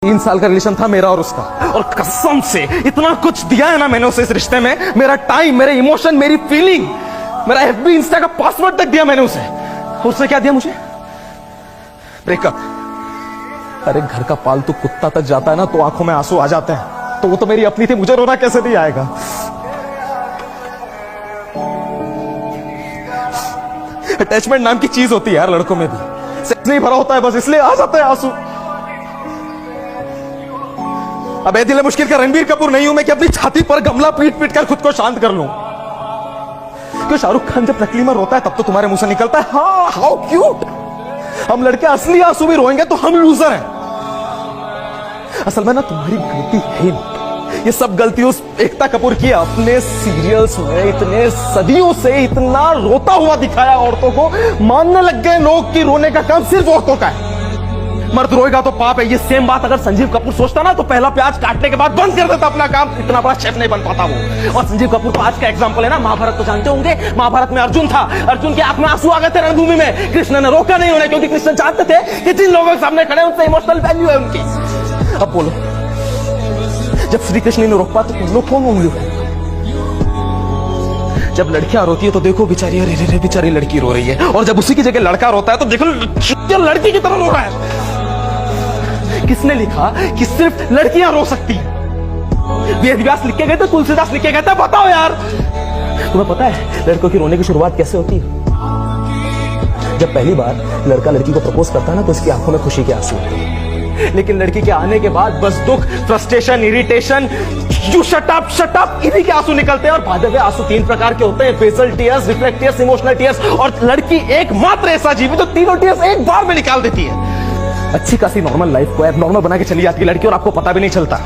3 साल का रिलेशन था मेरा और उसका, और कसम से इतना कुछ दिया है ना मैंने उसे इस रिश्ते में, मेरा टाइम, मेरे इमोशन, मेरी फीलिंग, मेरा FB इंस्टा का पासवर्ड तक दिया मैंने उसे। उसने क्या दिया मुझे? ब्रेकअप। अरे घर का पालतू कुत्ता तक जाता है ना तो आंखों में आंसू आ जाते हैं, तो वो तो मेरी अपनी थी, मुझे रोना कैसे नहीं आएगा? अटैचमेंट नाम की चीज होती है यार लड़कों में भी, सेक्स नहीं भरा होता है बस इसलिए आ जाते हैं आंसू। अब दिल मुश्किल का रणबीर कपूर नहीं हूं मैं कि अपनी छाती पर गमला पीट पीट कर खुद को शांत कर लूं। क्यों शाहरुख खान जब नकली में रोता है तब तो तुम्हारे मुंह से निकलता है हाँ हाउ क्यूट। हम लड़के असली आंसू भी रोएंगे तो हम लूजर हैं। असल में ना तुम्हारी गलती है नहीं, ये सब गलती उस एकता कपूर की। अपने सीरियल्स में इतने सदियों से इतना रोता हुआ दिखाया औरतों को, मानने लग गए लोग कि रोने का काम सिर्फ औरतों का है, मर्द रोएगा तो पाप है। ये सेम बात अगर संजीव कपूर सोचता ना तो पहला प्याज काटने के बाद बंद कर देता अपना काम, इतना बड़ा शेफ नहीं बन पाता वो। और संजीव कपूर को आज का एग्जांपल है ना, महाभारत तो जानते होंगे, महाभारत में अर्जुन था, अर्जुन की आंख में आंसू आ गए थे रणभूमि में, कृष्ण ने रोका नहीं उन्हें, क्योंकि कृष्ण जानते थे कि जिन लोगों के सामने खड़े उनसे इमोशनल वैल्यू है उनकी। अब बोलो, जब श्री कृष्ण ने रोक पा तो तुम लोग कौन होंगे? जब लड़कियां रोती है तो देखो बेचारी, अरे रे बेचारी लड़की रो रही है, और जब उसी की जगह लड़का रोता है तो देखो लड़की की तरह रो रहा है। किसने लिखा कि सिर्फ लड़कियां रो सकती हैं? वेद व्यास लिख के गए थे, तुलसीदास लिख के गए थे? बताओ यार, तुम्हें पता है लड़कों की रोने की शुरुआत कैसे होती है? जब पहली बार लड़का लड़की को प्रपोज करता है ना तो उसकी आंखों में खुशी के आंसू होते हैं, लेकिन लड़की के आने के बाद बस दुख, frustration, irritation, you shut up इन्हीं के आंसू निकलते हैं। और भादे हुए आंसू 3 प्रकार के होते हैं, basal tears, reflect tears, emotional tears. और लड़की एकमात्र ऐसा जीव है जो तीनों टीयर्स एक बार में निकाल देती है। अच्छी खासी नॉर्मल लाइफ को एबनॉर्मल बना के चली जाती है लड़की, और आपको पता भी नहीं चलता।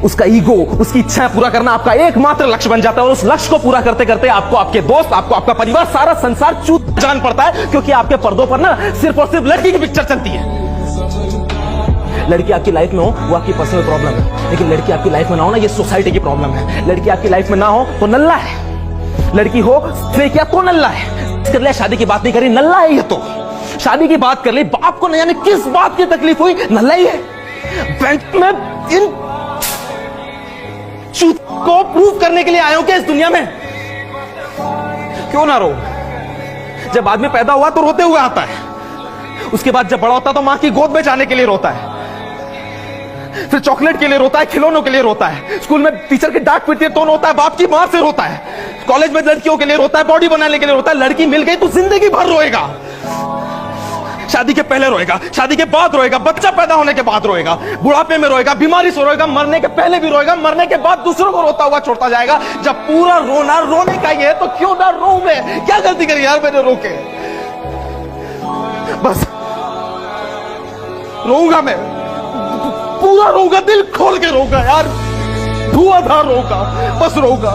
उसका ईगो, उसकी इच्छाएं पूरा करना आपका एकमात्र लक्ष्य बन जाता है, और उस लक्ष्य को पूरा करते करते आपको आपके दोस्त, आपको आपका परिवार, सारा संसार चूत जान पड़ता है, क्योंकि आपके पर्दों पर ना सिर्फ और सिर्फ लड़की की पिक्चर चलती है। लड़की आपकी लाइफ में हो वो आपकी पर्सनल प्रॉब्लम है, लेकिन लड़की आपकी लाइफ में ना हो ना ये सोसाइटी की प्रॉब्लम है। लड़की आपकी लाइफ में ना हो तो नल्ला है, लड़की हो किया तो नल्ला है। कर लिया, शादी की बात नहीं करी, नल्ला है ये तो। शादी की बात कर ली, बाप को न जाने किस बात की तकलीफ हुई, नल्ला ही है। बैंक में इन चूत को प्रूव करने के लिए आए हो क्या इस दुनिया में? क्यों ना रो? जब आदमी पैदा हुआ तो रोते हुए आता है, उसके बाद जब बड़ा होता तो मां की गोद में जाने के लिए रोता है, फिर चॉकलेट के लिए रोता है, खिलौनों के लिए रोता है, स्कूल में टीचर की डांट पीटती है तो रोता है, बाप की मार से रोता है, कॉलेज में लड़कियों के लिए रोता है, बॉडी बनाने के लिए रोता है। लड़की मिल गई तो जिंदगी भर रोएगा। शादी के पहले रोएगा, शादी के बाद रोएगा, बच्चा पैदा होने के बाद रोएगा, बुढ़ापे में रोएगा, बीमारी से रोएगा, मरने के पहले भी रोएगा, मरने के बाद दूसरों को रोता हुआ छोड़ता जाएगा। जब पूरा रोना रोने का ही है तो क्यों ना रो मैं? क्या गलती करी यार मैंने रोके? बस रोऊंगा मैं, पूरा रोऊंगा, दिल खोल के रोऊंगा यार, धुआंधार रोऊंगा, बस रोऊंगा।